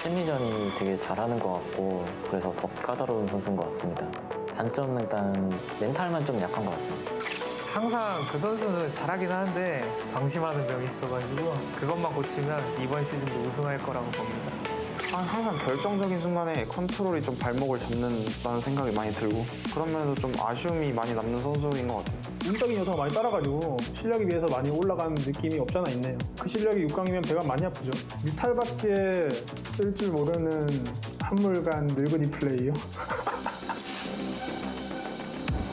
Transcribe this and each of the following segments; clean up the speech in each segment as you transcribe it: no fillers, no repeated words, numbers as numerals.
심리전이 되게 잘하는 것 같고 그래서 더 까다로운 선수인 것 같습니다. 단점은 일단 멘탈만 좀 약한 것 같습니다. 항상 그 선수는 잘하긴 하는데 방심하는 병이 있어가지고 그것만 고치면 이번 시즌도 우승할 거라고 봅니다. 항상 결정적인 순간에 컨트롤이 좀 발목을 잡는다는 생각이 많이 들고 그런 면에서 좀 아쉬움이 많이 남는 선수인 것 같아요. 운적인 요소가 많이 따라가지고 실력에 비해서 많이 올라가는 느낌이 없지 않아 있네요. 그 실력이 6강이면 배가 많이 아프죠. 뮤탈밖에 쓸 줄 모르는 한물간 늙은이 플레이요.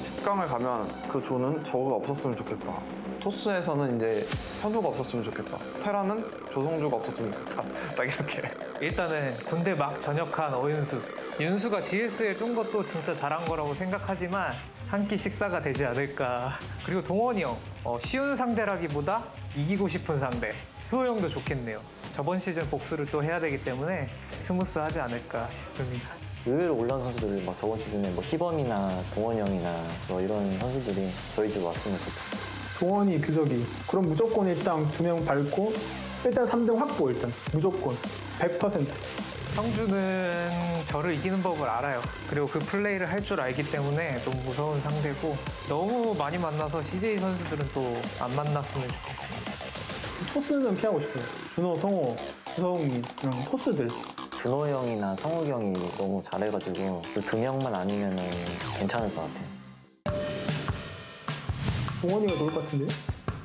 10강을 가면 그 조는 저우가 없었으면 좋겠다. 토스에서는 이제 현우가 없었으면 좋겠다. 테라는 조성주가 없었으면 좋겠다. 딱 이렇게. 일단은 군대 막 전역한 어윤수. 윤수가 GSL 쫀 것도 진짜 잘한 거라고 생각하지만 한 끼 식사가 되지 않을까. 그리고 동원이 형, 쉬운 상대라기보다 이기고 싶은 상대. 수호 형도 좋겠네요. 저번 시즌 복수를 또 해야 되기 때문에 스무스하지 않을까 싶습니다. 의외로 올라온 선수들 막 저번 시즌에 뭐 희범이나 동원 형이나 뭐 이런 선수들이 저희 집 왔으면 좋죠. 동원이, 규석이. 그럼 무조건 일단 2명 밟고 일단 3등 확보 일단. 무조건. 100%. 성주는 저를 이기는 법을 알아요. 그리고 그 플레이를 할 줄 알기 때문에 너무 무서운 상대고 너무 많이 만나서 CJ 선수들은 또 안 만났으면 좋겠습니다. 토스는 피하고 싶어요. 준호, 성호, 주성이 그냥 토스들. 준호 형이나 성욱이 형이 너무 잘해가지고 그 2명만 아니면 괜찮을 것 같아요. 동원이가 좋을 것 같은데요?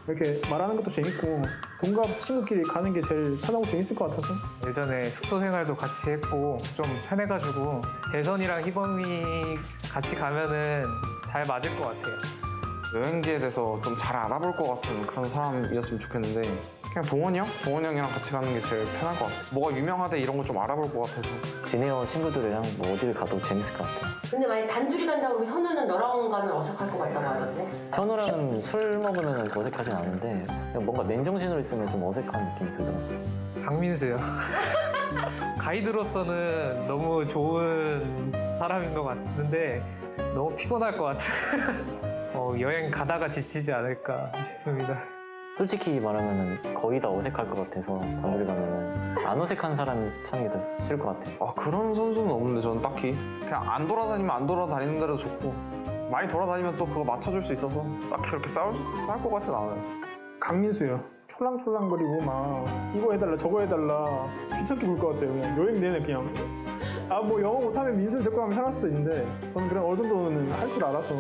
이렇게 말하는 것도 재밌고 동갑 친구끼리 가는 게 제일 편하고 재밌을 것 같아서. 예전에 숙소 생활도 같이 했고 좀 편해가지고 재선이랑 희범이 같이 가면은 잘 맞을 것 같아요. 여행지에 대해서 좀 잘 알아볼 것 같은 그런 사람이었으면 좋겠는데 그냥 동원이 형? 동원이 형이랑 같이 가는 게 제일 편할 것 같아요. 뭐가 유명하대 이런 거 좀 알아볼 것 같아서. 진혜원 친구들이랑 뭐 어딜 가도 재밌을 것 같아요. 근데 만약 단둘이 간다고 그러면 현우는 너랑 가면 어색할 것 같다고 하던데? 현우랑 술 먹으면 어색하진 않은데 그냥 뭔가 맨정신으로 있으면 좀 어색한 느낌이 들더라고요. 박민수요. 가이드로서는 너무 좋은 사람인 것 같은데 너무 피곤할 것 같아요. 여행 가다가 지치지 않을까 싶습니다. 솔직히 말하면 거의 다 어색할 것 같아서 단둘이 가면은 안 어색한 사람 찾는 게 더 싫을 것 같아요. 아 그런 선수는 없는데 저는 딱히 그냥 안 돌아다니면 안 돌아다니는 대로 좋고 많이 돌아다니면 또 그거 맞춰줄 수 있어서 딱히 그렇게 싸울 것 같진 않아요. 강민수요. 촐랑촐랑거리고 막 이거 해달라 저거 해달라 귀찮게 굴 것 같아요. 그냥 여행 내내 그냥. 아 뭐 영어 못하면 민수를 데리고 가면 편할 수도 있는데 저는 그냥 어느 정도는 할 줄 알아서.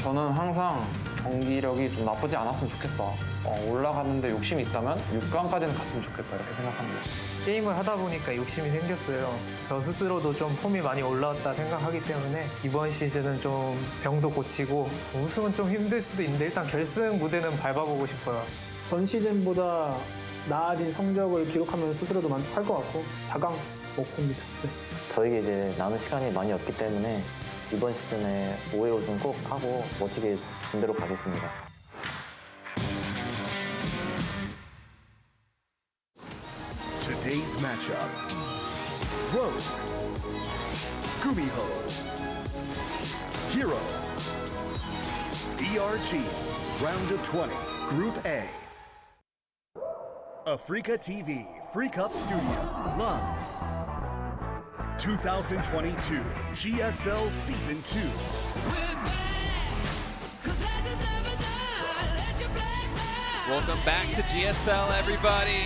저는 항상 경기력이 좀 나쁘지 않았으면 좋겠다. 올라가는데 욕심이 있다면 6강까지는 갔으면 좋겠다 이렇게 생각합니다. 게임을 하다 보니까 욕심이 생겼어요. 저 스스로도 좀 폼이 많이 올라왔다 생각하기 때문에 이번 시즌은 좀 병도 고치고 우승은 좀 힘들 수도 있는데 일단 결승 무대는 밟아보고 싶어요. 전 시즌보다 나아진 성적을 기록하면 스스로도 만족할 것 같고 4강 목표입니다. 네. 저에게 이제 남은 시간이 많이 없기 때문에 이번 시즌에 5회 우승 꼭 하고 멋지게 군대로 가겠습니다. Today's matchup: ro, GuMiho, herO, DRG, round of 20, Group A. Africa TV, Freak Up Studio, live. 2022 GSL Season 2. Welcome back to GSL, everybody.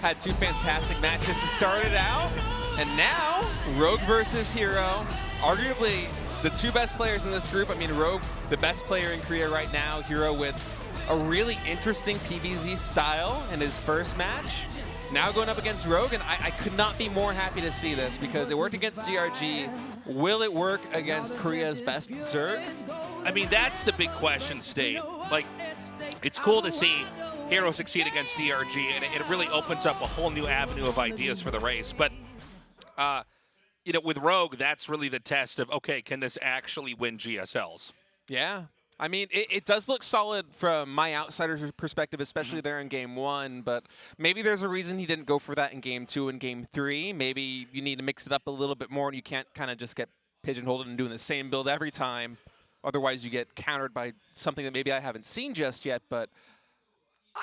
Had two fantastic matches to start it out, and now Rogue versus herO. Arguably the two best players in this group. I mean, Rogue, the best player in Korea right now. herO with a really interesting PvZ style in his first match. Now going up against Rogue, and I could not be more happy to see this because it worked against DRG. Will it work against Korea's best Zerg? I mean, that's the big question, State. Like, it's cool to see herO succeed against DRG, and it really opens up a whole new avenue of ideas for the race. But, you know, with Rogue, that's really the test of, okay, can this actually win GSLs? Yeah. I mean, it does look solid from my outsider's perspective, especially there in Game 1, but maybe there's a reason he didn't go for that in Game 2 and Game 3. Maybe you need to mix it up a little bit more and you can't kind of just get pigeonholed and doing the same build every time. Otherwise, you get countered by something that maybe I haven't seen just yet, but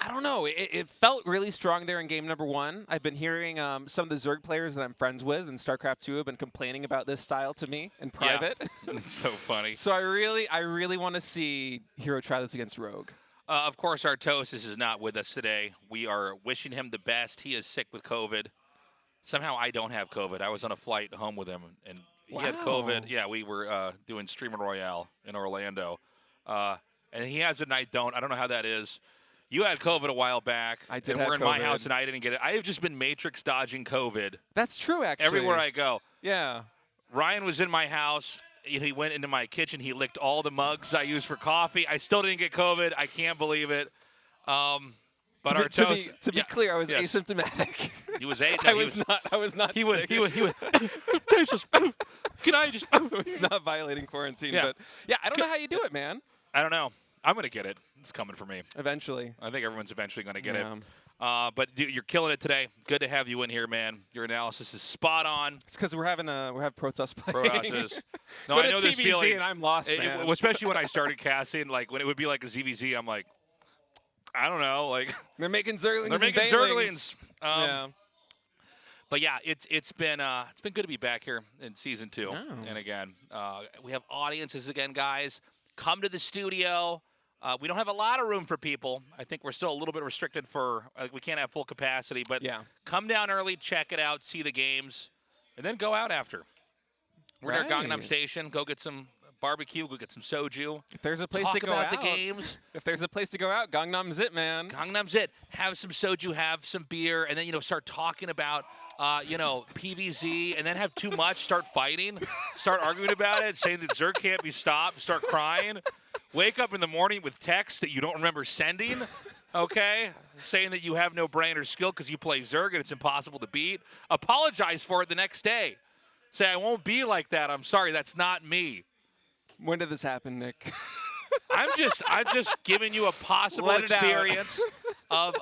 I don't know. It felt really strong there in game number 1. I've been hearing some of the Zerg players that I'm friends with in StarCraft 2 have been complaining about this style to me in private. Yeah. It's so funny. So I really want to see herO try this against Rogue. Of course, Artosis is not with us today. We are wishing him the best. He is sick with COVID. Somehow I don't have COVID. I was on a flight home with him, and he had COVID. Yeah, we were doing Streamer Royale in Orlando. And he has it and I don't. I don't know how that is. You had COVID a while back. I did and have we're in COVID. my house, and I didn't get it. I have just been matrix dodging COVID. That's true, actually. Everywhere I go. Yeah. Ryan was in my house. He went into my kitchen. He licked all the mugs I use for coffee. I still didn't get COVID. I can't believe it. But to be clear, I was asymptomatic. He was asymptomatic. I was not. He would. Jesus, can I just? I was not violating quarantine. Yeah. But yeah, I don't know how you do it, man. I don't know. I'm gonna get it. It's coming for me. Eventually. I think everyone's eventually gonna get it. But dude, you're killing it today. Good to have you in here, man. Your analysis is spot on. It's because we're having Protoss playing. Process. No, But I know this TVZ feeling. and I'm lost, man. Especially when I started casting, like when it would be like a ZVZ, I'm like, I don't know, like they're making Zerglings. They're making Zerglings. Yeah. But yeah, it's been good to be back here in season 2. Oh. And again, we have audiences again, guys. Come to the studio. We don't have a lot of room for people. I think we're still a little bit restricted for we can't have full capacity. But come down early, check it out, see the games, and then go out after. We're near Gangnam Station. Go get some barbecue. Go get some soju. If there's a place to go about out, the games. If there's a place to go out, Gangnam's it, man. Gangnam's it. Have some soju, have some beer, and then start talking about PVZ, and then have too much, start fighting, start arguing about it, saying that Zerg can't be stopped, start crying. Wake up in the morning with texts that you don't remember sending, okay? Saying that you have no brain or skill because you play Zerg and it's impossible to beat. Apologize for it the next day. Say, I won't be like that. I'm sorry, that's not me. When did this happen, Nick? I'm just giving you a possible experience of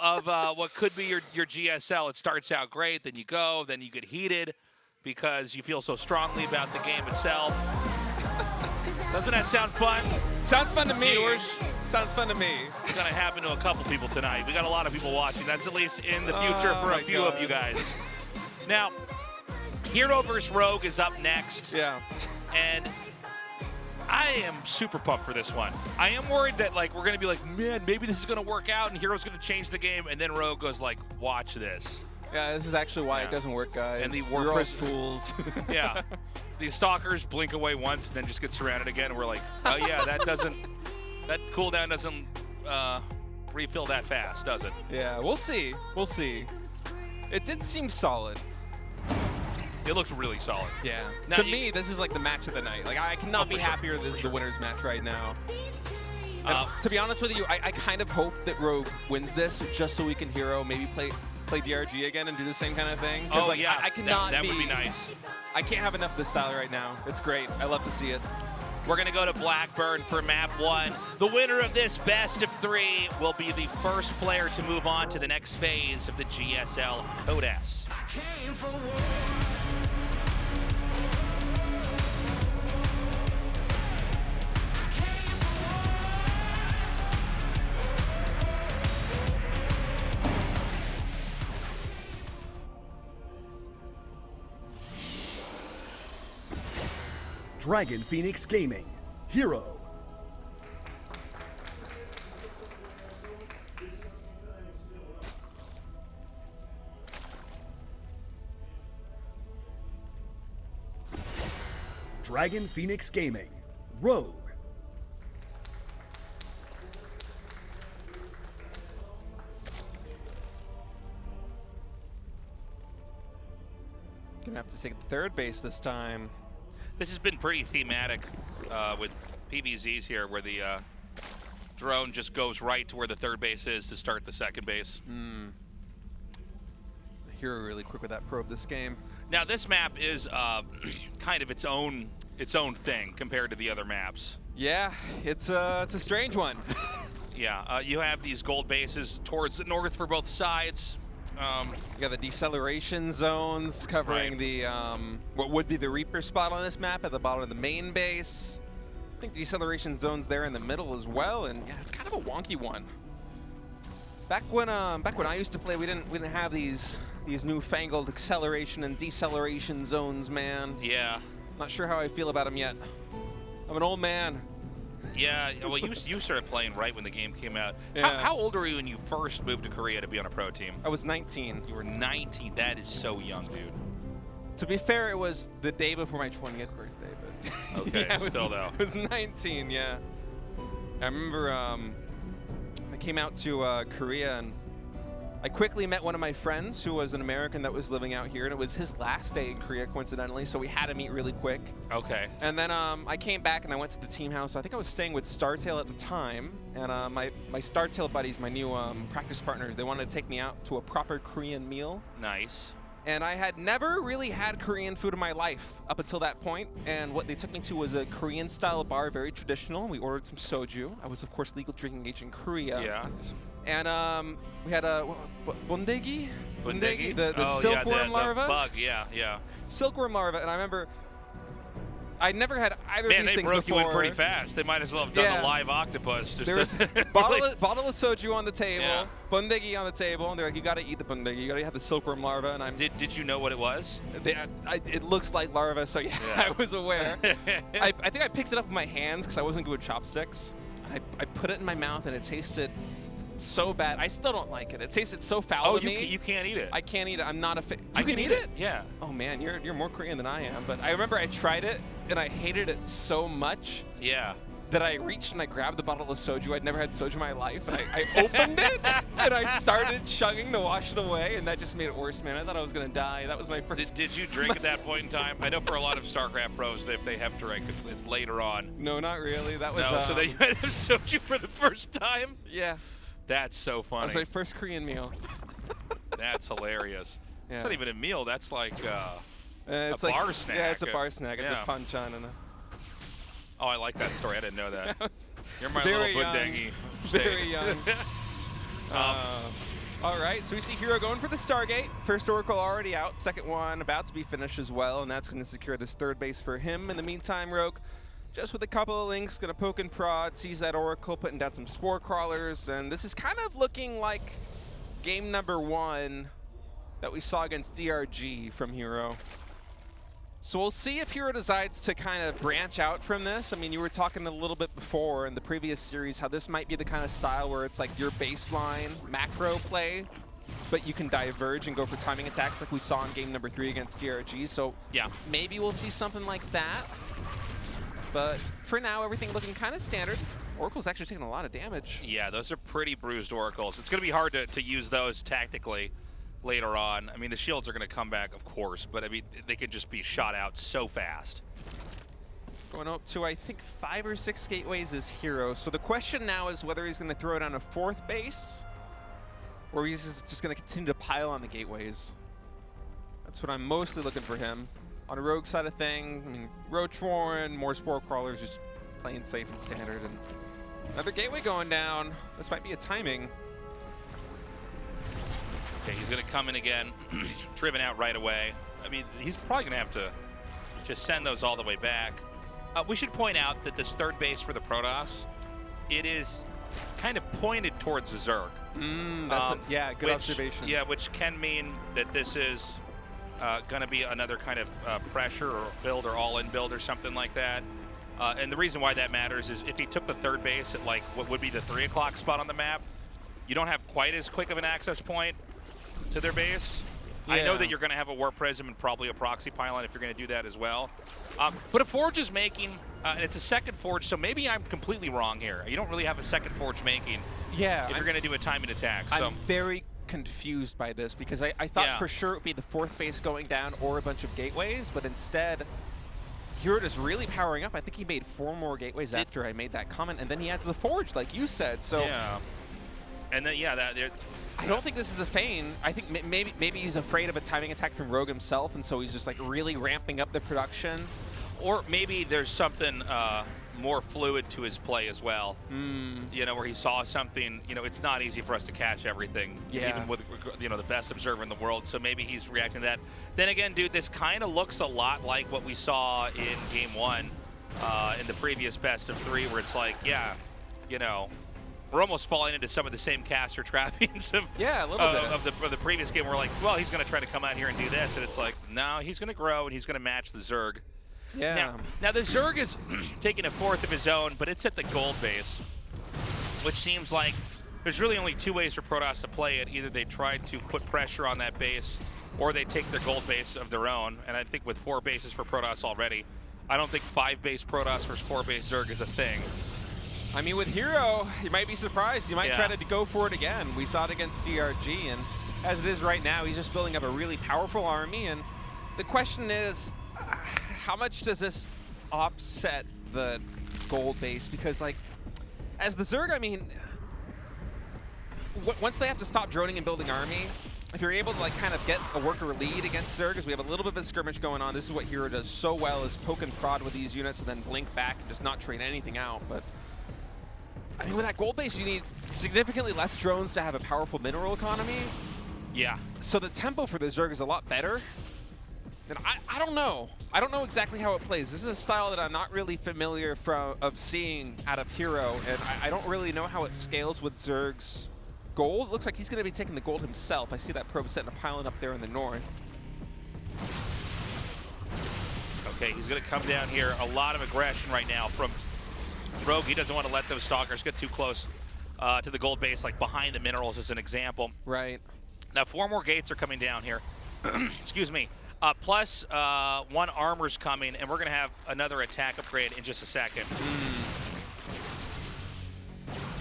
what could be your GSL. It starts out great, then you go, then you get heated because you feel so strongly about the game itself. Doesn't that sound fun? Sounds fun to me. Viewers? Sounds fun to me. It's going to happen to a couple people tonight. We got a lot of people watching. That's at least in the future for a few of you guys. Now, herO versus Rogue is up next. Yeah. And I am super pumped for this one. I am worried that we're going to be like, man, maybe this is going to work out and herO's going to change the game. And then Rogue goes like, watch this. Yeah, this is actually why it doesn't work, guys. And the We're all fools. Yeah. These stalkers blink away once and then just get surrounded again. And we're like, oh, yeah, that cooldown doesn't refill that fast, does it? Yeah, we'll see. We'll see. It did seem solid. It looked really solid. Yeah. Now, to me, this is like the match of the night. Like, I cannot be happier this is the winner's match right now. To be honest with you, I kind of hope that Rogue wins this just so we can herO maybe play DRG again and do the same kind of thing. Oh, yeah. I cannot that would be nice. I can't have enough of this style right now. It's great. I love to see it. We're going to go to Blackburn for map 1. The winner of this best of 3 will be the first player to move on to the next phase of the GSL Code S. Dragon Phoenix Gaming, herO. Dragon Phoenix Gaming, Rogue. Gonna have to take third base this time. This has been pretty thematic with PVZs here, where the drone just goes right to where the third base is to start the second base. herO really quick with that probe this game. Now this map is kind of its own thing compared to the other maps. Yeah, it's a strange one. Yeah, you have these gold bases towards the north for both sides. You got the deceleration zones covering the what would be the Reaper spot on this map at the bottom of the main base. I think deceleration zones there in the middle as well, and yeah, it's kind of a wonky one. Back when I used to play, we didn't have these newfangled acceleration and deceleration zones, man. Yeah. Not sure how I feel about them yet. I'm an old man. Yeah, well, you started playing right when the game came out. Yeah. How old were you when you first moved to Korea to be on a pro team? I was 19. You were 19. That is so young, dude. To be fair, it was the day before my 20th birthday, but Okay, yeah, still though. I was 19, yeah. I remember I came out to Korea and I quickly met one of my friends who was an American that was living out here, and it was his last day in Korea, coincidentally, so we had to meet really quick. Okay. And then I came back and I went to the team house. I think I was staying with Startail at the time, and my Startail buddies, my new practice partners, they wanted to take me out to a proper Korean meal. Nice. And I had never really had Korean food in my life up until that point. And what they took me to was a Korean-style bar, very traditional. We ordered some soju. I was, of course, legal drinking age in Korea. Yeah. And we had a bondegi? Bondegi? The silkworm the larva? Bug, yeah, yeah. Silkworm larva. And I remember I never had either of these Man, things they broke before. you in pretty fast. They might as well have done Yeah. a live octopus. Just There was a bottle of soju on the table, Yeah. bondegi on the table, and they're like, you gotta eat the bondegi, you gotta have the silkworm larva, and Did you know what it was? it looks like larva, so yeah, Yeah. I was aware. I think I picked it up with my hands because I wasn't good with chopsticks. And I put it in my mouth, and it tasted so bad. I still don't like it. It tasted so foul Oh, to me. you can't eat it. I can't eat it. I'm not a fan. I You can eat it? Yeah. Oh man, you're more Korean than I am. But I remember I tried it, and I hated it so much Yeah. that I reached and I grabbed the bottle of soju. I'd never had soju in my life, and I opened it, and I started chugging to wash it away, and that just made it worse, man. I thought I was gonna die. That was my first. Did you drink at that point in time? I know for a lot of StarCraft pros, if they have drink, it's later on. No, not really. That was. No, so then you had soju for the first time? Yeah. That's so That funny. was my first Korean meal. That's hilarious. Yeah. It's not even a meal. That's like It's a like, bar snack. Yeah, it's a bar snack. It's Yeah. a panchan and a. Oh, I like that story. I didn't know that. You're my Very little young. bundangi. Very young. All right, so we see herO going for the Stargate. First Oracle already out, second one about to be finished as well, and that's going to secure this third base for him. In the meantime, Rogue, just with a couple of links, going to poke and prod, sees that Oracle, putting down some Spore Crawlers, and this is kind of looking like game number 1 that we saw against DRG from herO. So we'll see if herO decides to kind of branch out from this. I mean, you were talking a little bit before in the previous series how this might be the kind of style where it's like your baseline macro play, but you can diverge and go for timing attacks like we saw in game number 3 against DRG. So Yeah. maybe we'll see something like that. But for now, everything looking kind of standard. Oracle's actually taking a lot of damage. Yeah, those are pretty bruised oracles. It's going to be hard to use those tactically later on. I mean, the shields are going to come back, of course, but I mean, they could just be shot out so fast. Going up to, I think, 5 or 6 gateways is herO. So the question now is whether he's going to throw down a 4th base, or he's just going to continue to pile on the gateways. That's what I'm mostly looking for him. On a rogue side of thing, I mean, Roach Warren, more Spore Crawlers, just playing safe and standard. And another gateway going down. This might be a timing. Okay, he's going to come in again, driven out right away. I mean, he's probably going to have to just send those all the way back. We should point out that this third base for the Protoss, it is kind of pointed towards the Zerg. Yeah, good which, observation. Yeah, which can mean that this is going to be another kind of pressure or build or all-in build or something like that. And the reason why that matters is if he took the third base at like what would be the 3 o'clock spot on the map, you don't have quite as quick of an access point to their base. Yeah. I know that you're going to have a Warp Prism and probably a Proxy Pylon if you're going to do that as well. But a Forge is making, and it's a second Forge, so maybe I'm completely wrong here. You don't really have a second Forge making Yeah, if you're going to do a timing attack. So. I'm very confused by this because I thought Yeah. for sure it would be the 4th base going down or a bunch of gateways, but instead, herO is really powering up. I think he made 4 more gateways after I made that comment, and then he adds the Forge, like you said. So Yeah. And then, yeah, I don't think this is a feign. I think maybe he's afraid of a timing attack from Rogue himself, and so he's just like really ramping up the production. or maybe there's something more fluid to his play as well. You know, where he saw something, you know, it's not easy for us to catch everything, even with, you know, the best observer in the world. So maybe he's reacting to that. Then again, dude, this kind of looks a lot like what we saw in game 1 in the previous best of 3, where it's like, yeah, you know, we're almost falling into some of the same caster trappings of Yeah, a little bit. of the previous game. We're like, well, he's going to try to come out here and do this, and it's like, no, he's going to grow and he's going to match the Zerg. Yeah. Now the Zerg is taking a fourth of his own, but it's at the gold base, which seems like there's really only two ways for Protoss to play it. Either they try to put pressure on that base, or they take their gold base of their own. And I think with 4 bases for Protoss already, I don't think 5 base Protoss versus 4 base Zerg is a thing. I mean, with herO, you might be surprised. You might try to go for it again. We saw it against DRG, and as it is right now, he's just building up a really powerful army. And the question is, how much does this offset the gold base? Because, like, as the Zerg, I mean, once they have to stop droning and building army, if you're able to, like, kind of get a worker lead against Zerg, as we have a little bit of a skirmish going on, this is what herO does so well, is poke and prod with these units and then blink back and just not train anything out. But I mean, with that gold base, you need significantly less drones to have a powerful mineral economy. Yeah. So the tempo for the Zerg is a lot better. And I don't know. I don't know exactly how it plays. This is a style that I'm not really familiar of seeing out of herO, and I don't really know how it scales with Zerg's gold. It looks like he's going to be taking the gold himself. I see that probe setting a pylon up there in the north. Okay, he's going to come down here. A lot of aggression right now from Rogue. He doesn't want to let those stalkers get too close to the gold base, like behind the minerals as an example. Right. Now 4 more gates are coming down here. Excuse me. Plus 1 armor's coming, and we're going to have another attack upgrade in just a second.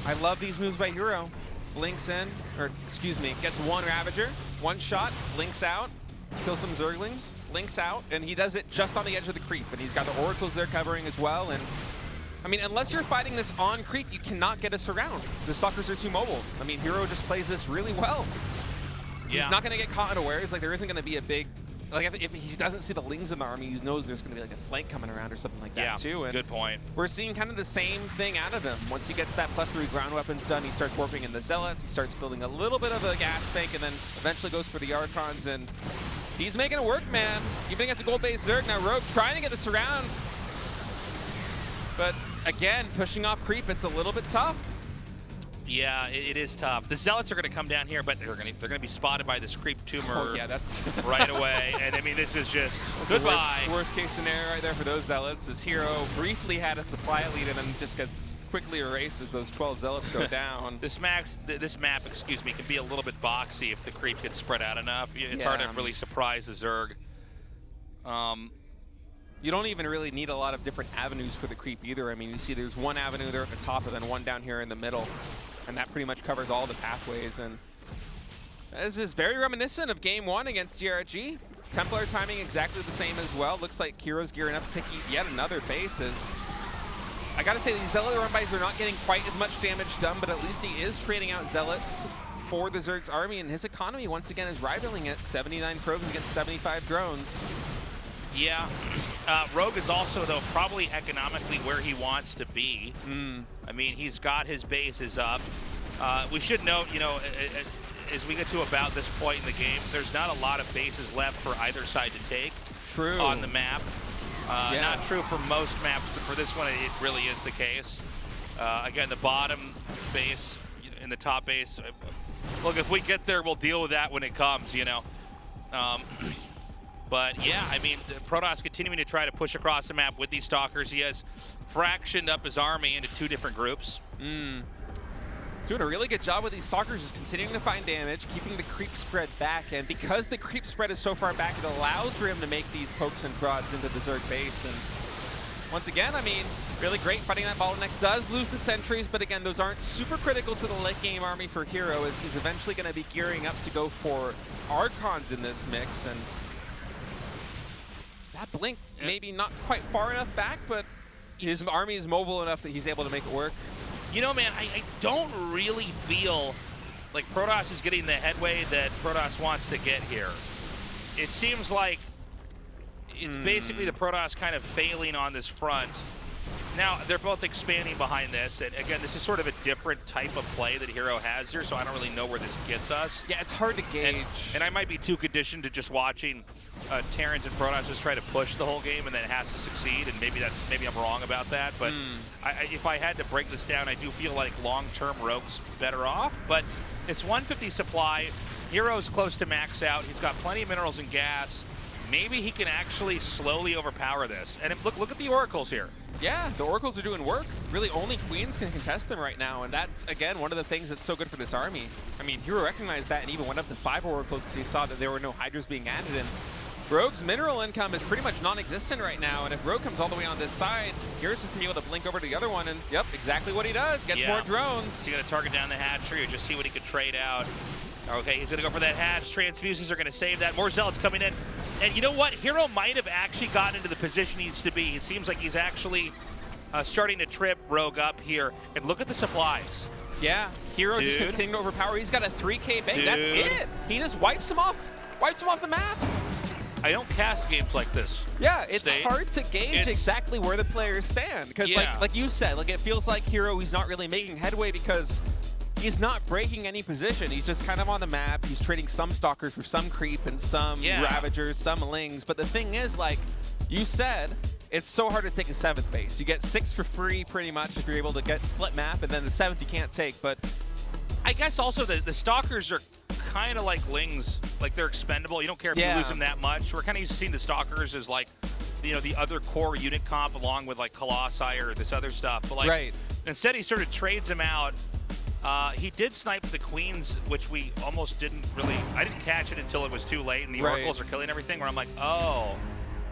I love these moves by herO. Blinks in, or excuse me, gets 1 Ravager, 1 shot, blinks out, kills some Zerglings, blinks out, and he does it just on the edge of the creep. And he's got the Oracles there covering as well. And I mean, unless you're fighting this on creep, you cannot get a surround. The suckers are too mobile. I mean, herO just plays this really well. Yeah. He's not going to get caught unawares. Like, there isn't going to be a big, like, if he doesn't see the Lings in the army, he knows there's going to be like a flank coming around or something like that too. And good point. we're seeing kind of the same thing out of him. Once he gets that +3 ground weapons done, he starts warping in the Zealots. He starts building a little bit of a gas bank, and then eventually goes for the Archons. And he's making it work, man. Even against a gold-based Zerg. Now Rogue trying to get the surround, but again, pushing off creep, it's a little bit tough. Yeah, it is tough. The Zealots are going to come down here, but they're going to be spotted by this creep tumor Oh, yeah, that's right away. And I mean, this is just goodbye. Worst case scenario right there for those Zealots, is herO briefly had a supply lead and then just gets quickly erased as those 12 Zealots go down. This map, excuse me, can be a little bit boxy if the creep gets spread out enough. It's hard to really surprise the Zerg. You don't even really need a lot of different avenues for the creep either. I mean, you see there's 1 avenue there at the top and then 1 down here in the middle. And that pretty much covers all the pathways. And this is very reminiscent of Game 1 against DRG. Templar timing exactly the same as well. Looks like herO's gearing up to take yet another base. I gotta say, these Zealot run-bys are not getting quite as much damage done, but at least he is trading out Zealots for the Zerg's army, and his economy once again is rivaling at 79 probes against 75 drones. Yeah, Rogue is also, though, probably economically where he wants to be. I mean, he's got his bases up. We should note, you know, as we get to about this point in the game, there's not a lot of bases left for either side to take. True. On the map. Not true for most maps, but for this one, it really is the case. Again, the bottom base and the top base. Look, if we get there, we'll deal with that when it comes, you know. But yeah, I mean, Protoss continuing to try to push across the map with these Stalkers. He has fractioned up his army into 2 different groups. Doing a really good job with these Stalkers, just continuing to find damage, keeping the creep spread back, and because the creep spread is so far back, it allows for him to make these pokes and prods into the Zerg base. And once again, I mean, really great fighting that bottleneck. Does lose the sentries, but again, those aren't super critical to the late game army for herO, as he's eventually going to be gearing up to go for Archons in this mix. And that blink maybe not quite far enough back, but his army is mobile enough that he's able to make it work. You know, man, I don't really feel like Protoss is getting the headway that Protoss wants to get here. It seems like it's basically the Protoss kind of failing on this front. Now, they're both expanding behind this, and again, this is sort of a different type of play that herO has here, so I don't really know where this gets us. Yeah, it's hard to gauge. And I might be too conditioned to just watching Terrans and Protoss just try to push the whole game and then it has to succeed, and maybe I'm wrong about that, but if I had to break this down, I do feel like long-term Rogue's better off, but it's 150 supply. herO's close to max out. He's got plenty of minerals and gas. Maybe he can actually slowly overpower this. And look at the oracles here. Yeah, the oracles are doing work. Really, only queens can contest them right now, and that's, again, one of the things that's so good for this army. I mean, herO recognized that and even went up to 5 oracles because he saw that there were no hydras being added in. Rogue's mineral income is pretty much non-existent right now, and if Rogue comes all the way on this side, here's just going to be able to blink over to the other one, and yep, exactly what he does. Gets more drones. Is he going to target down the hatchery or just see what he could trade out? Okay, he's going to go for that hatch. Transfuses are going to save that. More zealots coming in. And you know what? herO might have actually gotten into the position he needs to be. It seems like he's actually starting to trip Rogue up here. And look at the supplies. Yeah, herO just continuing to overpower. He's got a 3K bank. That's it. He just wipes him off the map. I don't cast games like this. Yeah, it's hard to gauge exactly where the players stand. Because like you said, like it feels like herO, he's not really making headway because he's not breaking any position. He's just kind of on the map. He's trading some stalkers for some creep and some ravagers, some lings. But the thing is, like you said, it's so hard to take a 7th base. You get 6 for free pretty much if you're able to get split map, and then the 7th you can't take. But I guess also the stalkers are kind of like lings, like they're expendable. You don't care if you lose them that much. We're kind of used to seeing the stalkers as like, you know, the other core unit comp along with like Colossi or this other stuff. But like, instead he sort of trades them out. He did snipe the queens, which we almost didn't really, I didn't catch it until it was too late, and the oracles are killing everything, where I'm like, oh,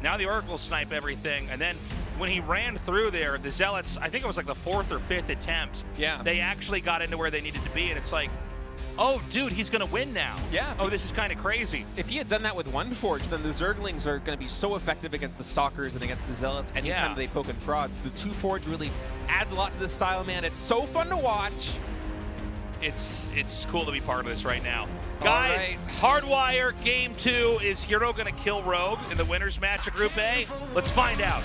now the oracles snipe everything. And then when he ran through there, the zealots, I think it was like the 4th or 5th attempt, they actually got into where they needed to be, and it's like, oh, dude, he's going to win now. Yeah. Oh, this is kind of crazy. If he had done that with one Forge, then the Zerglings are going to be so effective against the Stalkers and against the Zealots anytime they poke and prods. The 2 Forge really adds a lot to this style, man. It's so fun to watch. It's cool to be part of this right now. Guys, Hardwire Game 2. Is herO going to kill Rogue in the winner's match of Group A? Let's find out.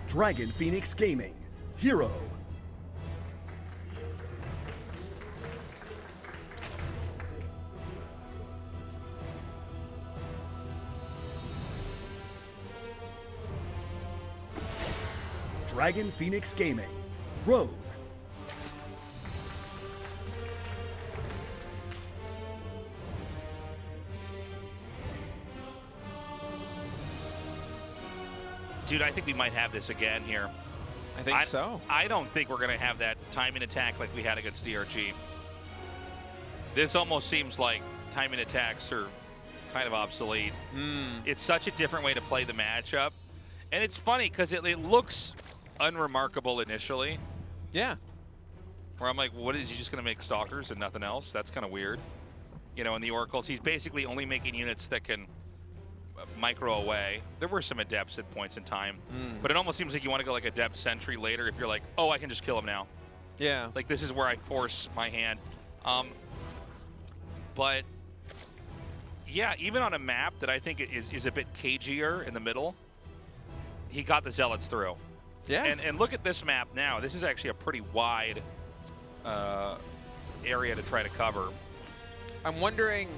Dragon Phoenix Gaming, herO. Dragon Phoenix Gaming, Rogue. Dude, I think we might have this again here. I think so. I don't think we're going to have that timing attack like we had against DRG. This almost seems like timing attacks are kind of obsolete. It's such a different way to play the matchup. And it's funny because it looks unremarkable initially. Yeah. Where I'm like, what is he just going to make stalkers and nothing else? That's kind of weird. You know, in the oracles, he's basically only making units that can micro away. There were some adepts at points in time, but it almost seems like you want to go like adept sentry later if you're like, oh, I can just kill him now. Yeah. Like this is where I force my hand. But yeah, even on a map that I think is a bit cagier in the middle, he got the zealots through. Yeah. And look at this map now. This is actually a pretty wide area to try to cover. I'm wondering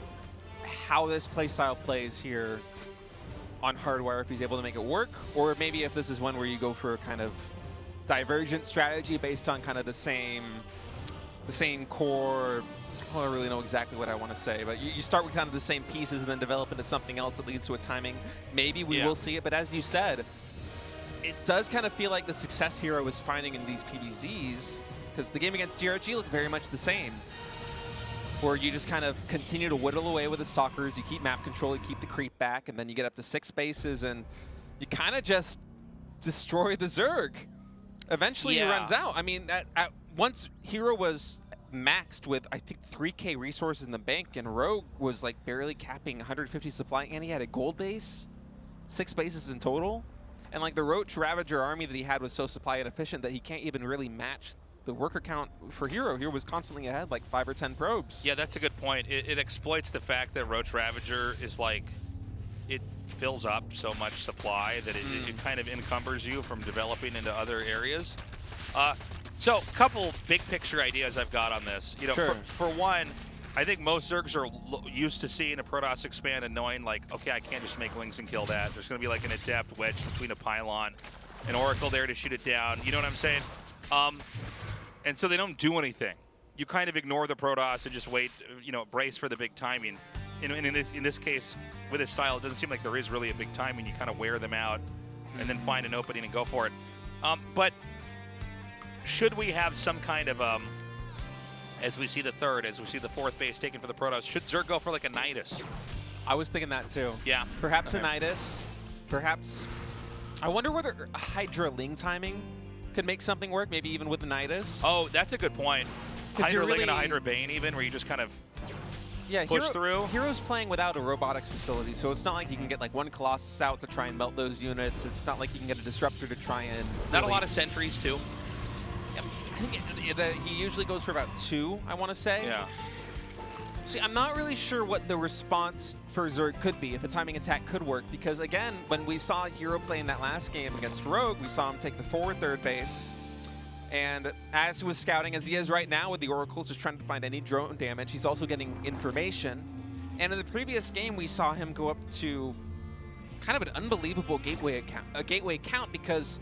how this playstyle plays here on Hardwire, if he's able to make it work, or maybe if this is one where you go for a kind of divergent strategy based on kind of the same core. I don't really know exactly what I want to say, but you start with kind of the same pieces and then develop into something else that leads to a timing. Maybe we will see it, but as you said, it does kind of feel like the success herO is finding in these PvZs, because the game against DRG looked very much the same, where you just kind of continue to whittle away with the Stalkers, you keep map control, you keep the creep back, and then you get up to 6 bases, and you kind of just destroy the Zerg. Eventually he runs out. I mean, once herO was maxed with, I think, 3K resources in the bank, and Rogue was like barely capping 150 supply, and he had a gold base, 6 bases in total. And like the Roach Ravager army that he had was so supply inefficient that he can't even really match the worker count for herO. herO was constantly ahead, like 5 or 10 probes. Yeah, that's a good point. It exploits the fact that Roach Ravager is like, it fills up so much supply that it kind of encumbers you from developing into other areas. So, a couple big picture ideas I've got on this. You know, Sure. for one, I think most Zergs are used to seeing a Protoss expand and knowing, like, okay, I can't just make Lings and kill that. There's going to be like an adept wedged between a pylon, an Oracle there to shoot it down. You know what I'm saying? And so they don't do anything. You kind of ignore the Protoss and just wait, you know, brace for the big timing. And in this case, with this style, it doesn't seem like there is really a big timing. You kind of wear them out and then find an opening and go for it. But should we have some kind of, as we see the third, as we see the fourth base taken for the Protoss, should Zerg go for like a Nidus? I was thinking that too. Yeah. Perhaps a Nidus. Perhaps. I wonder whether Hydra Ling timing could make something work, maybe even with the Nidus. Oh, that's a good point. Hydra Ling and a Hydra Bane even, where you just kind of push through. herO's playing without a robotics facility, so it's not like you can get like one Colossus out to try and melt those units. It's not like you can get a Disruptor to try and... Not a lot of sentries too. I think he usually goes for about 2, I want to say. Yeah. See, I'm not really sure what the response for Zerg could be, if a timing attack could work, because again, when we saw herO play in that last game against Rogue, we saw him take the forward third base, and as he was scouting, as he is right now with the Oracles, just trying to find any drone damage, he's also getting information. And in the previous game, we saw him go up to kind of an unbelievable gateway count, because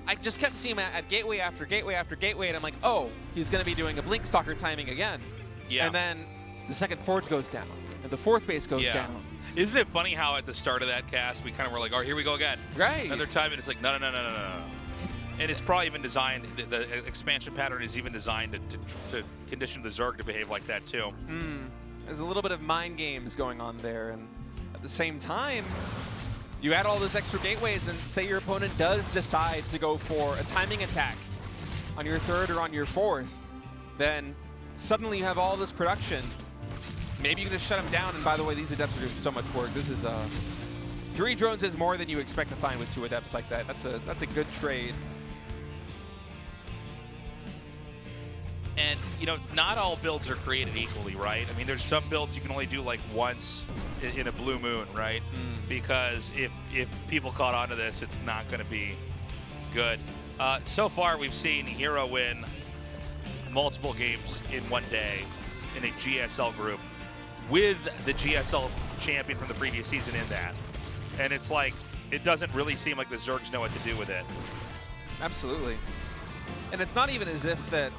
I just kept seeing him at gateway after gateway after gateway, and I'm like, oh, he's going to be doing a Blink Stalker timing again. Yeah. And then the second forge goes down, and the fourth base goes down. Isn't it funny how at the start of that cast, we kind of were like, oh, here we go again. Right. Another time, and it's like, no. And it's probably even designed, the expansion pattern is even designed to condition the Zerg to behave like that too. There's a little bit of mind games going on there, and at the same time, you add all those extra gateways, and say your opponent does decide to go for a timing attack on your third or on your fourth, then suddenly you have all this production. Maybe you can just shut them down, and by the way, these adepts are doing so much work. This is 3 drones is more than you expect to find with 2 adepts like that. That's a good trade. And, you know, not all builds are created equally, right? I mean, there's some builds you can only do like once in a blue moon, right? Because if people caught on to this, it's not going to be good. So far, we've seen herO win multiple games in one day in a GSL group with the GSL champion from the previous season in that. And it's like, it doesn't really seem like the Zergs know what to do with it. Absolutely. And it's not even as if that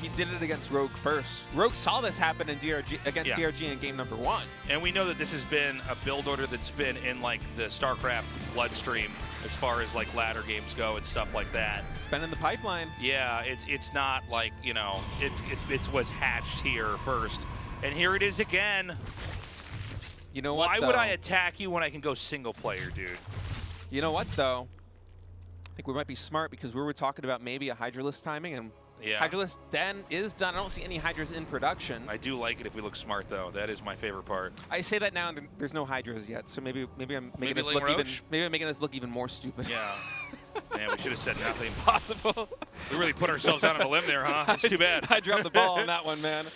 he did it against Rogue first. Rogue saw this happen in against DRG in game number 1. And we know that this has been a build order that's been in like the StarCraft bloodstream as far as like ladder games go and stuff like that. It's been in the pipeline. Yeah, it's not like, you know, it was hatched here first. And here it is again. You know what, Why would I attack you when I can go single player, dude? You know what, though? I think we might be smart, because we were talking about maybe a Hydralisk timing, and Hydralisk then is done. I don't see any Hydras in production. I do like it if we look smart, though. That is my favorite part. I say that now, and there's no Hydras yet, so maybe I'm making this look even more stupid. Yeah. Man, we should have said nothing. Possible. We really put ourselves out on a limb there, huh? That's too bad. I dropped the ball on that one, man.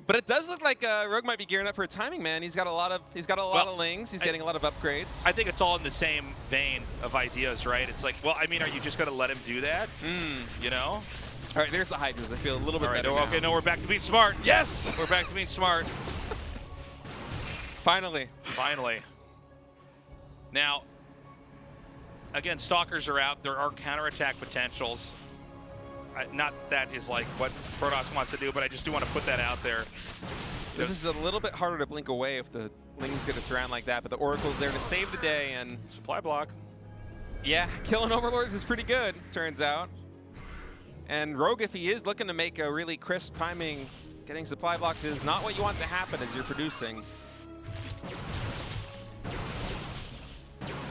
But it does look like Rogue might be gearing up for a timing, man. He's got a lot of lings. He's getting a lot of upgrades. I think it's all in the same vein of ideas, right? It's like, well, I mean, are you just going to let him do that? You know? All right, there's the Hydras. I feel a little bit better now. Okay, no, we're back to being smart. Yes! We're back to being smart. Finally. Finally. Now, again, Stalkers are out. There are counterattack potentials. Not that is like what Protoss wants to do, but I just do want to put that out there. This is a little bit harder to blink away if the Ling's going to surround like that, but the Oracle's there to save the day, and supply block. Yeah, killing Overlords is pretty good, turns out. And Rogue, if he is looking to make a really crisp timing, getting supply blocked is not what you want to happen as you're producing.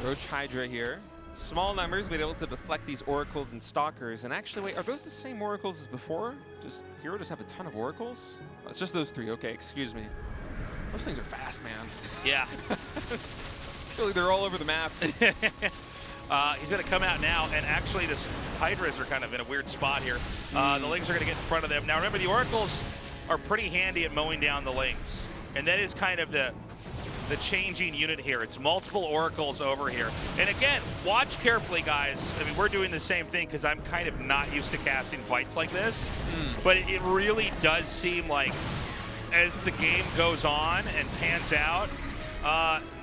Roach Hydra here. Small numbers, but able to deflect these Oracles and Stalkers. And actually, wait, are those the same Oracles as before? Does herO just have a ton of Oracles? Oh, it's just those 3. Okay, excuse me. Those things are fast, man. Yeah. I feel like they're all over the map. He's going to come out now, and actually the Hydras are kind of in a weird spot here. The Lings are going to get in front of them. Now remember, the Oracles are pretty handy at mowing down the Lings, and that is kind of the changing unit here. It's multiple Oracles over here. And again, watch carefully, guys. I mean, we're doing the same thing because I'm kind of not used to casting fights like this, but it really does seem like as the game goes on and pans out,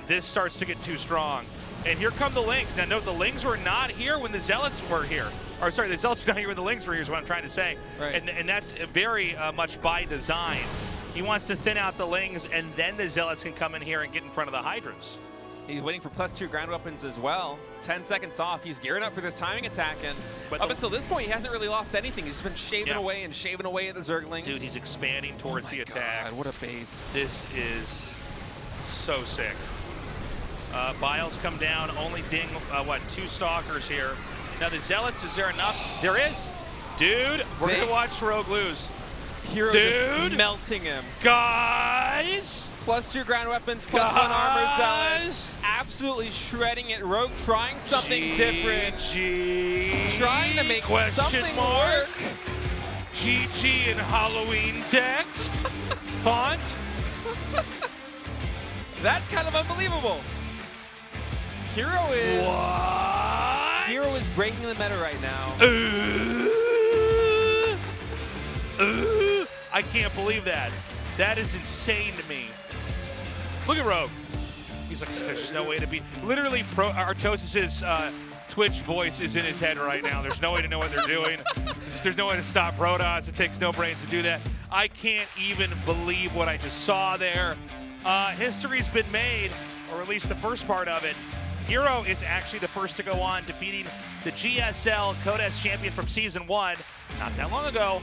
this starts to get too strong. And here come the Lings. Now note, the Lings were not here when the Zealots were here. Or sorry, the Zealots were not here when the Lings were here is what I'm trying to say. Right. And that's very much by design. He wants to thin out the Lings, and then the Zealots can come in here and get in front of the Hydras. He's waiting for +2 ground weapons as well. 10 seconds off. He's gearing up for this timing attack, and up until this point, he hasn't really lost anything. He's been shaving away and shaving away at the Zerglings. Dude, he's expanding towards the attack. God, what a base. This is so sick. Biles come down, only ding, 2 Stalkers here. Now the Zealots, is there enough? There is. Dude, we're going to watch Rogue lose. herO just melting him. Guys! +2 ground weapons, +1 armor Zealots. Absolutely shredding it. Rogue trying something different. Trying to make something work. GG in Halloween text. Font. That's kind of unbelievable. herO is... What? herO is breaking the meta right now. I can't believe that. That is insane to me. Look at Rogue. He's like, there's no way to be. Literally, Artosis's Twitch voice is in his head right now. There's no way to know what they're doing. There's no way to stop Protoss. It takes no brains to do that. I can't even believe what I just saw there. History's been made, or at least the first part of it. herO is actually the first to go on, defeating the GSL Codes champion from Season 1 not that long ago.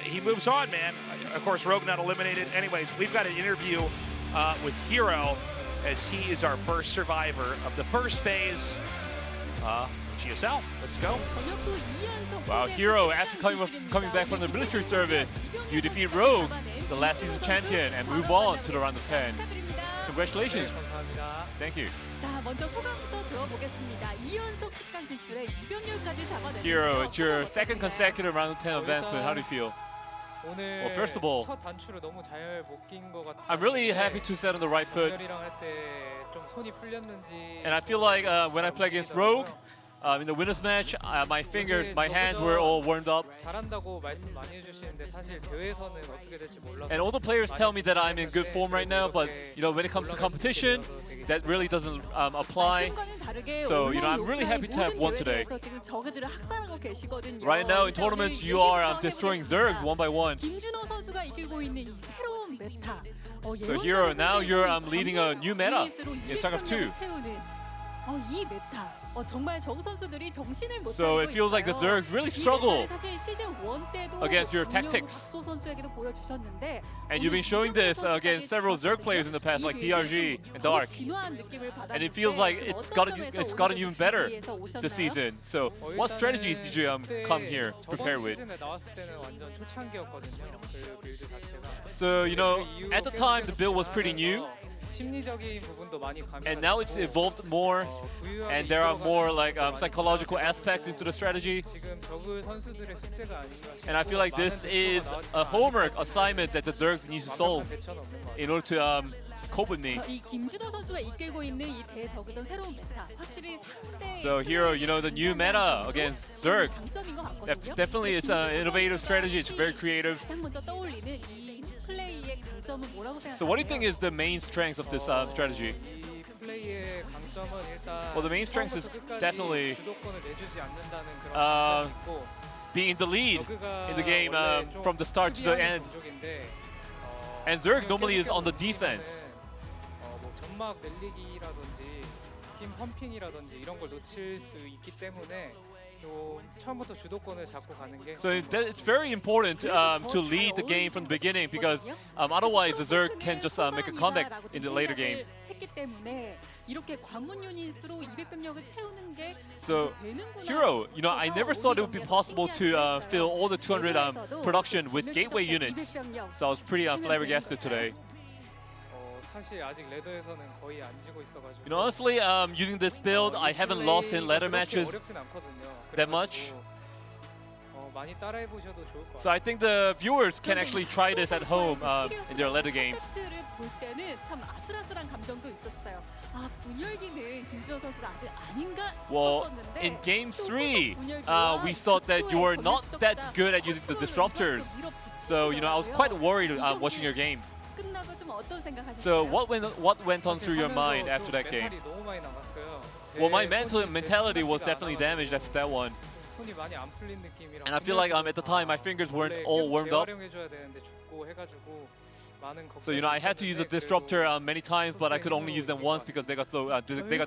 He moves on, man. Of course, Rogue not eliminated. Anyways, we've got an interview with herO, as he is our first survivor of the first phase GSL. Let's go. Wow, herO, after coming back from the military service, you defeat Rogue, the last season champion, and move on to the round of 10. Congratulations. Thank you. herO, it's your second consecutive round of 10 advancement. How do you feel? Well, first of all, I'm really happy to set on the right foot. And I feel like when I play against Rogue, in the winners match, my fingers, my hands were all warmed up. And all the players tell me that I'm in good form right now, but when it comes to competition, that really doesn't apply. So I'm really happy to have won today. Right now in tournaments, you are destroying Zergs one by one. So herO, now you're leading a new meta in StarCraft 2. So it feels like the Zergs really struggle against your tactics. And you've been showing this against several Zerg players in the past, like DRG and Dark. And it feels like it's gotten even better this season. So what strategies did you come here prepare with? So at the time the build was pretty new. And now it's evolved more, and there are more psychological aspects into the strategy. And I feel like this is a homework assignment that the Zergs need to solve in order to cope with me. So herO, the new meta against Zerg, definitely it's an innovative strategy. It's very creative. So what do you think is the main strength of this strategy? Well, the main strength is definitely being in the lead in the game from the start to the end. And Zerg normally is on the defense. So it's very important to lead the game from the beginning, because otherwise the Zerg can just make a comeback in the later game. So herO, I never thought it would be possible to fill all the 200 production with gateway units. So I was pretty flabbergasted today. 사실 아직 레더에서는 거의 안 지고 있어가지고. You know, honestly, using this build, I haven't lost in ladder matches 어렵진 않거든요. that much. 많이 따라해 보셔도 좋을 것 같아요. So I think the viewers can actually try this at home in their ladder games. 세트를 볼 때는 참 아슬아슬한 감정도 있었어요. 아, 분열기는 김준호 선수가 아직 아닌가 Well, 싶었는데 in game 3, we thought that you were not that good at using the disruptors. So, you know, I was quite worried watching your game. 끝나고 좀 어떤 생각하셨어요? So what went on through your mind after that game? 너무 많이 나갔어요. Well, my mentality was definitely damaged after that one. 손이 많이 안 풀린 느낌이라. And I feel like at the time my fingers weren't all warmed up. 재활용해줘야 되는데 죽고 해가지고 많은 So you know I had to use a disruptor many times, but I could only use them once because they got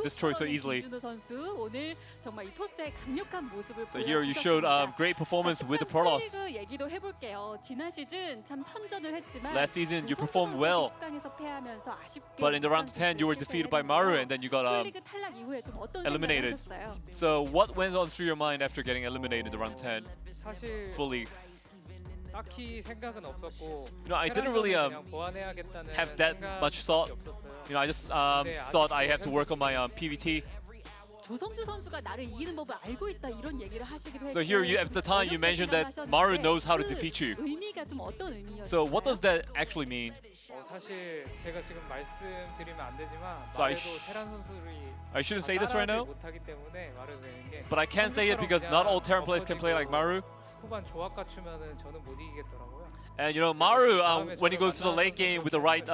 destroyed so easily. 김준호 선수 오늘 정말 이 토스의 강력한 모습을 So here you showed great performance with the Protoss. 얘기도 해볼게요. 지난 시즌 참 선전을 했지만 Last season you performed well, 10강에서 패하면서 아쉽게 but in the round of 10 you were defeated by Maru and then you got K리그 탈락 이후에 좀 어떤 eliminated. 생각을 하셨어요? So what went on through your mind after getting eliminated in the round of 10 사실 fully? 딱히 생각은 없었고. You know, I didn't really have that much thought. You know, I just thought I have to work on my PVT. 조성주 선수가 나를 이기는 법을 알고 있다 이런 얘기를 하시기도 했고. So here at the time you mentioned that Maru knows how to defeat you. 의미가 좀 어떤 의미였어요? So what does that actually mean? 사실 제가 지금 말씀드리면 안 되지만 So 말해도 테란 선수들이 I shouldn't say this right now, 못하기 때문에 말해도 되는 게. but I can't say it because not all Terran players can play like Maru. 후반 조합 갖추면은 저는 못 이기겠더라고요. And you know, Maru, when he goes to the late game with the right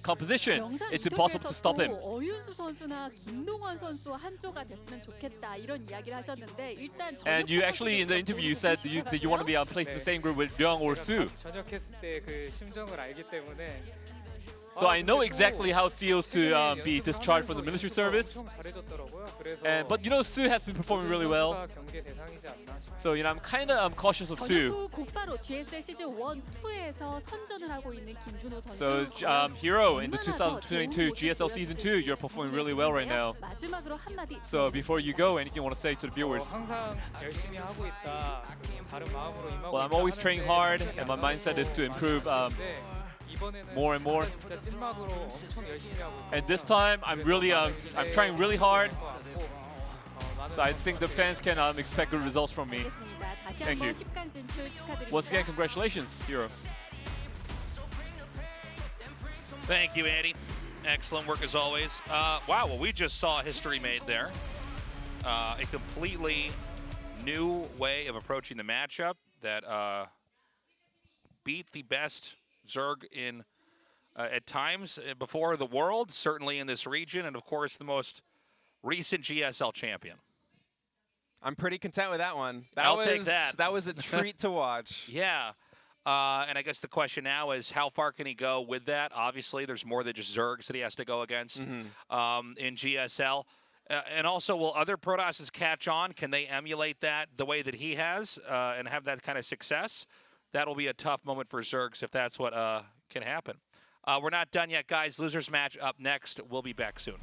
composition, it's impossible to stop him. 어윤수 선수나 김동원 선수 한조가 됐으면 좋겠다 이런 이야기를 하셨는데 일단 And you actually in the interview you said that you want to be placed in the same group with Young or Su. 전역했을 때 그 심정을 알기 때문에. So I know exactly how it feels to be discharged from the military service. But you know, Su has been performing really well. So you know, I'm kind of cautious of Su. 곧바로 GSL 시즌 1, 2에서 선전을 하고 있는 김준호 선수. So herO in the 2022 GSL season 2, you're performing really well right now. 마지막으로 한마디. So before you go, anything you want to say to the viewers? 항상 열심히 하고 있다. 다른 마음으로 임하고. Well, I'm always training hard, and my mindset is to improve more and more. And this time, I'm trying really hard. So I think the fans can expect good results from me. Thank you. Once again, congratulations, herO. Thank you, Andy. Excellent work as always. Wow, well, we just saw history made there. A completely new way of approaching the matchup that beat the best Zerg in at times before the world, certainly in this region, and of course the most recent GSL champion. I'm pretty content with that one. I'll take that. That was a treat to watch. Yeah. And I guess the question now is how far can he go with that? Obviously, there's more than just Zergs that he has to go against in GSL. And also, will other Protosses catch on? Can they emulate that the way that he has and have that kind of success? That'll be a tough moment for Zergs if that's what can happen. We're not done yet, guys. Losers match up next. We'll be back soon.